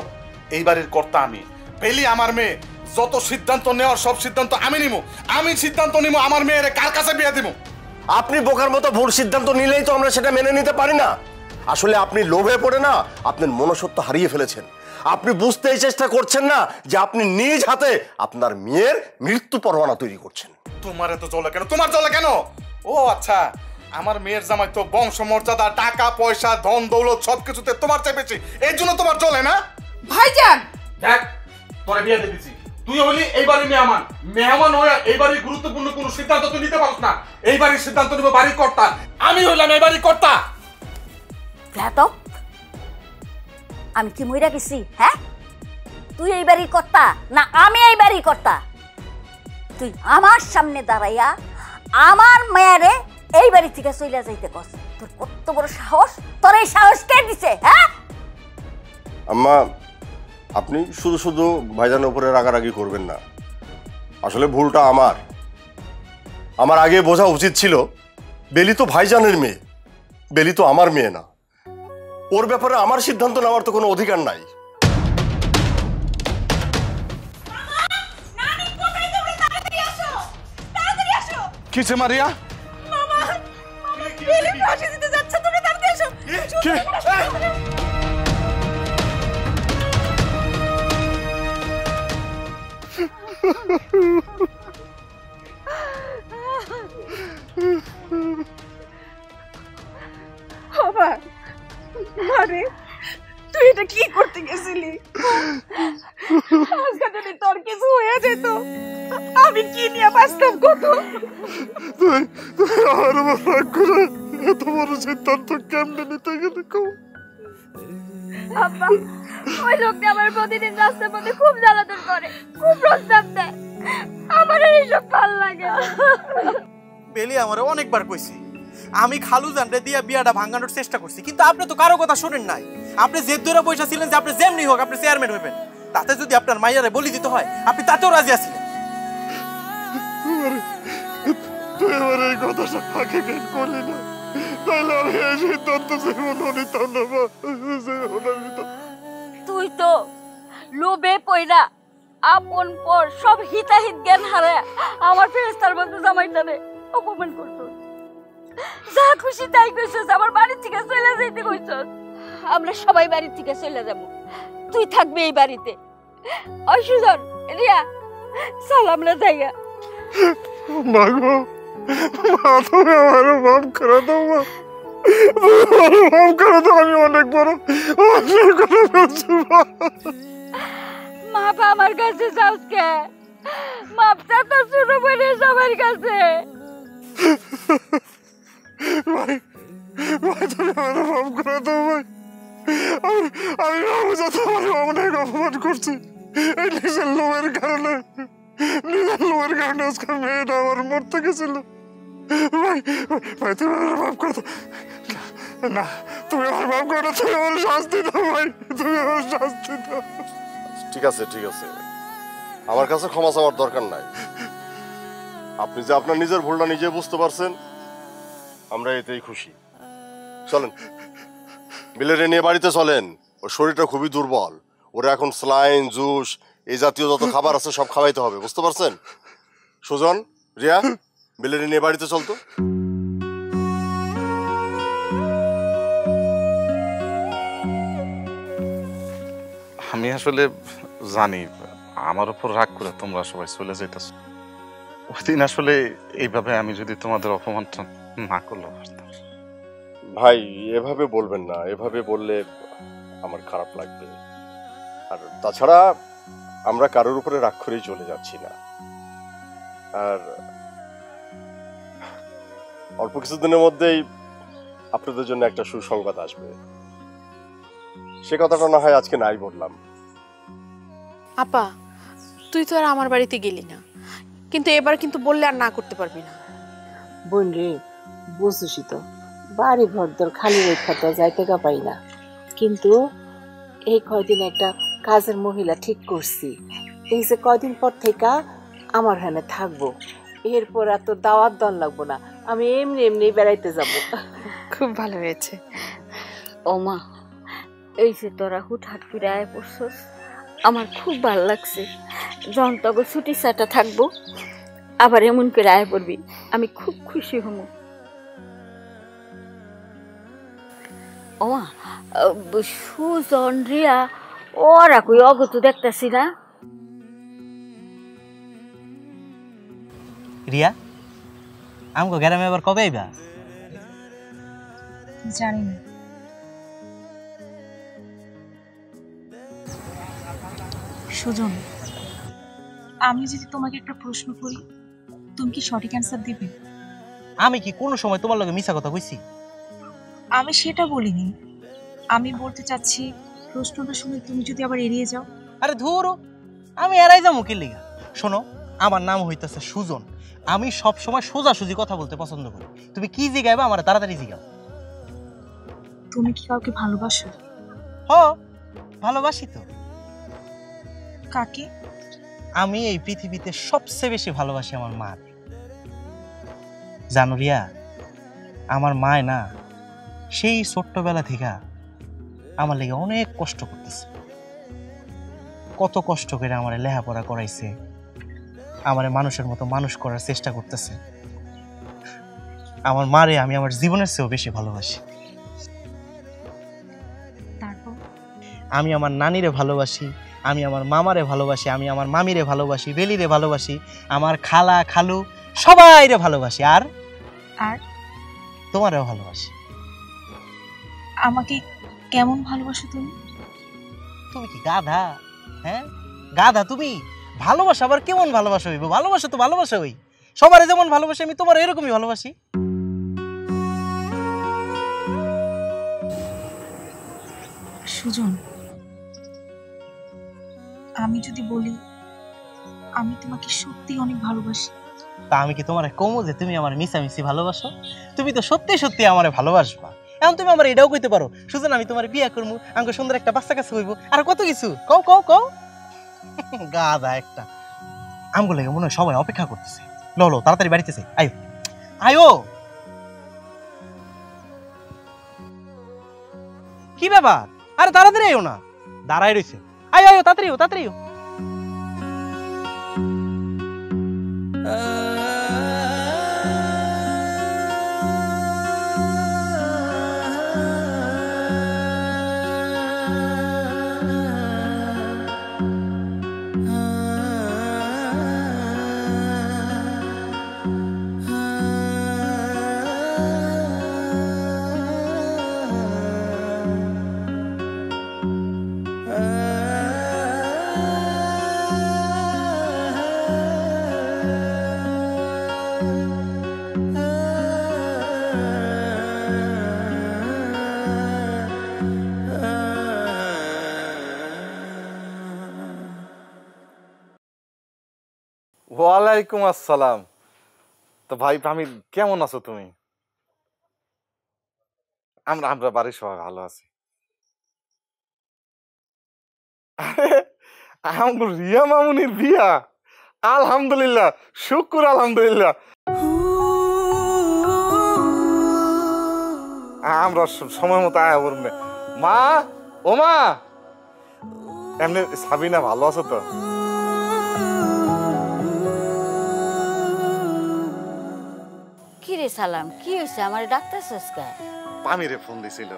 এই বাড়ির কর্তা আমি, বেলি আমার মেয়ে। যত সিদ্ধান্ত নেওয়ার সব সিদ্ধান্ত আমি নিব। আমি সিদ্ধান্ত নিব আমার মেয়ের কার কাছে বিয়ে দিব। আপনি বোকার মতো ভুল সিদ্ধান্ত নিলেই তো আমরা সেটা মেনে নিতে পারি না। আসলে আপনি লোভে পড়ে না আপনার মনুষ্যত্ব হারিয়ে ফেলেছেন। আপনি বুঝতেই চেষ্টা করছেন না যে আপনি নিজ হাতে আপনার মেয়ের মৃত্যু পরোয়ানা তৈরি করছেন। তোমার এত জ্বলে কেন? তোমার জ্বলে কেন? ও আচ্ছা, আমার মেয়ের জামাই তো বংশ মর্যাদা, টাকা পয়সা, ধন দৌলত সবকিছুতে তোমার চেয়ে বেশি, এই জন্য তোমার জ্বলে না? ভাইজান, দেখ, তোরে বিয়ে দিয়ে দিছি, তুই হলি এই বাড়ির মেহমান। মেহমান হয়ে এই বাড়ির গুরুত্বপূর্ণ কোনো সিদ্ধান্ত তুই নিতে পারছ না। এই বাড়ির সিদ্ধান্ত নিব বাড়ির কর্তা, আমি হইলাম এই বাড়ির কর্তা। তো আমি কি মইরা গেছি? হ্যাঁ, তুই এই বাড়ির কর্তা না আমি এই বাড়ির কর্তা? তুই আমার সামনে দাঁড়াইয়া আমার মেয়ারে এই বাড়ি থেকে চইলা যাইতে কস? তোর কত বড় সাহস! তোর এই সাহস কে দিছে? হ্যাঁ আম্মা, আপনি শুধু শুধু ভাইজানের উপরে রাগারাগি করবেন না। আসলে ভুলটা আমার আগে বোঝা উচিত ছিল বেলি তো ভাইজানের মেয়ে, বেলি তো আমার মেয়ে না। ওর ব্যাপারে আমার সিদ্ধান্ত নেওয়ার তো কোনো অধিকার নাই। কিছে মারিয়া বেলি ফাঁসি দিতে যাচ্ছে, তুমি তাড়াতাড়ি এসো। কি বাবা, আরে তুই এটা কি করতে গেছিলি? আজকে যদি তোর কিছু হয়ে যেত, আমি কি নিয়ে বাঁচতাম কত? তুই আমার উপর রাগ করে এত বড় সিদ্ধান্ত কেমনে নিতে গেলি কও? আব্বা, ওই লোকটা আমার প্রতিদিন রাস্তার মধ্যে খুব জ্বালাতন করে, খুব প্রস্তাব দেয়। আমার আর এসব ভালো লাগে না। বেলি আমারে অনেকবার কইছি আমি খালু জানরে দিয়া বিয়াটা ভাঙানোর চেষ্টা করছি, কিন্তু আপনি তো কারো কথা শুনেন নাই। আপনি জেদ ধরে পয়সা ছিলেন যে আপনি যেমনি হোক আপনি চেয়ারম্যান হইবেন। তাতে যদি আপনার মাইয়ারে বলি দিতে হয় আপনি তাতেও রাজি আছিলেন। তুই আমার এই কথাটা ফাঁকে কেন করলি না? তাহলে আমি এই সিদ্ধান্ত জীবনও নিতাম না মা, জীবনও নিতাম। তুই তো লোভে পয়রা আপন পর সব হিতাহিত জ্ঞান হারায় আমার ফেরেস্তার মধ্যে জামাইটারে অপমান করতো। যা খুশি তাই কইছস, আমার বাড়ি থেকে চলে যাইতে কইছস। আমরা সবাই বাড়ি থেকে চলে যাব, তুই থাকবি এই বাড়িতে। ওই সুজন, রিয়া, চল আমরা যাইয়া। মা গো, মা তুমি আমার মাফ করে দাও মা, মাফ করে দাও। আমি অনেক বড় কথা বলছি মা। মাপ আমার কাছে যাওস কে? মাপটা তো শুরু করে সবার কাছে। ভাই ভাই তুমি আমার মাফ করে দাও ভাই। আমি বাবুজা তোমার অনেক অপমান করছি এই নিজের লোভের কারণে। নিজের লোভের কারণে আজকে মেয়েটা আমার মরতে গেছিল। ভাই ভাই তুমি আমার মাফ করে দাও। না তুমি আমার মাফ করে দাও, তুমি আমার শাস্তি দাও ভাই, তুমি আমার শাস্তি দাও। ঠিক আছে ঠিক আছে, আমার কাছে ক্ষমা চাওয়ার দরকার নাই। আপনি যে আপনার নিজের ভুলটা নিজে বুঝতে পারছেন, আমরা এতেই খুশি। চলেন বিলেরে নিয়ে বাড়িতে চলেন। ওর শরীরটা খুবই দুর্বল, ওরা এখন স্লাইন জুস এই জাতীয় যত খাবার আছে সব খাওয়াইতে হবে, বুঝতে পারছেন? সুজন, রিয়া, বিলেরে নিয়ে বাড়িতে চলতো। আমি আসলে জানি আমার উপর রাগ করে তোমরা সবাই চলে যেতেছ। ওই দিন আসলে এইভাবে আমি যদি তোমাদের অপমানটা না করলে পারতাম। ভাই এভাবে বলবেন না, এভাবে বললে আমার খারাপ লাগবে। আর তাছাড়া আমরা কারোর উপরে রাগ করেই চলে যাচ্ছি না। আর অল্প কিছুদিনের মধ্যেই আপনাদের জন্য একটা সুসংবাদ আসবে, সে কথাটা না হয় আজকে নাই বললাম। আপা, তুই তো আর আমার বাড়িতে গেলি না, কিন্তু এবার কিন্তু বললে আর না করতে পারবি না। বোন রে, বুঝছি তো বাড়ি ঘর দর খালি রেখা তো যাইতে গা পাই না, কিন্তু এই কয়দিন একটা কাজের মহিলা ঠিক করছি। এই যে কয়দিন পর থেকে আমার হানে থাকবো, এরপর আর তোর দাওয়াত দন লাগবো না, আমি এমনি এমনি বেড়াইতে যাব। খুব ভালো হয়েছে। ও মা, এই যে তোরা হুটহাট করে আয় পড়ছস, আমার খুব ভালো লাগছে। যখন তখন ছুটি ছাটা থাকবো আবার এমন করে আয় পড়বি, আমি খুব খুশি হব। ও মা, সুজন, রিয়া ওরা কই অগত দেখতেছি না। রিয়া, আমগো গ্রামে আবার কবে আইবা? জানি না। সুজন, আমি যদি তোমাকে একটা প্রশ্ন করি, তুমি কি সঠিক অ্যান্সার দিবে? আমি কি কোনো সময় তোমার লগে মিছা কথা কইছি? আমি সেটা বলিনি, আমি বলতে চাচ্ছি প্রশ্নটা শুনে তুমি যদি আবার এড়িয়ে যাও। আরে ধুরো, আমি এড়াই যাবো কি লিগা? শোনো, আমার নাম হইতাছে সুজন, আমি সব সময় সোজাসুজি কথা বলতে পছন্দ করি। তুমি কি জিগাইবা আমার তাড়াতাড়ি জিগাও। তুমি কি কাউকে ভালোবাসো? হ, ভালোবাসি তো। কাকে? আমি এই পৃথিবীতে সবচেয়ে বেশি ভালোবাসি আমার মা। জানো রিয়া, আমার মায় না সেই ছোট্টবেলা থেকে আমার লেগে অনেক কষ্ট করতেছে। কত কষ্ট করে আমার লেখাপড়া করাইছে, আমার মানুষের মতো মানুষ করার চেষ্টা করতেছে। আমার মারে আমি আমার জীবনের চেয়েও বেশি ভালোবাসি। তারপর আমি আমার নানিরে ভালোবাসি, আমি আমার মামারে ভালোবাসি, আমি আমার মামিরে ভালোবাসি, বেলিরে ভালোবাসি, আমার খালা খালু সবাইরে ভালোবাসি, আর আর তোমারেও ভালোবাসি। আমাকে কেমন ভালোবাসো তুমি? তুমি কি গাধা? হ্যাঁ গাধা তুমি? ভালোবাসা আবার কেমন ভালোবাসা হইব? ভালোবাসা তো ভালোবাসা হই, সবারে যেমন ভালোবাসি আমি তোমার এরকমই ভালোবাসি। সুজন, আমি যদি বলি আমি তোমাকে সত্যি অনেক ভালোবাসি, তা আমি কি তোমার কমো যে তুমি আমার মিশামিশি ভালোবাসো? তুমি তো সত্যি সত্যি আমারে ভালোবাসবা। এখন তুমি আমার এটাও কইতে পারো সুজন আমি তোমার বিয়ে করবো, আমাকে সুন্দর একটা বাচ্চা কাছে হইব, আর কত কিছু কও কও কও। গাধা একটা। আমগুলো লেগে মনে হয় সবাই অপেক্ষা করতেছে। লো লো তাড়াতাড়ি বাড়িতে চাই, আয়ো আয়ো। কি ব্যাপার? আরে তাড়াতাড়ি আয়ো না, দাঁড়াই রইছে। আয়ো আয়ো তাড়াতাড়ি আয়ো তাড়াতাড়ি আয়ো। ওয়ালাইকুম আসসালাম। তো ভাই আমি কেমন আছো তুমি? আমরা আমরা বাড়ির সবাই ভালো আছি। আরে রিয়া মামুনির বিয়া, আলহামদুলিল্লাহ, শুক্র আলহামদুলিল্লাহ। আমরা সময় মতো আয়া করবে। মা, ও মা, এমনি সাবিনা ভালো আছো তো? কি রে সালাম, কি হয়েছে? আমার ডাক্তারছস কে? পামিরে ফোন দিছিল,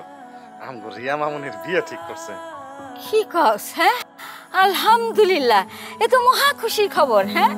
আমগো রিয়া মামুনির বিয়ে ঠিক করছে। কি কস? হ্যাঁ, আলহামদুলিল্লাহ, এ তো মহা খুশির খবর। হ্যাঁ,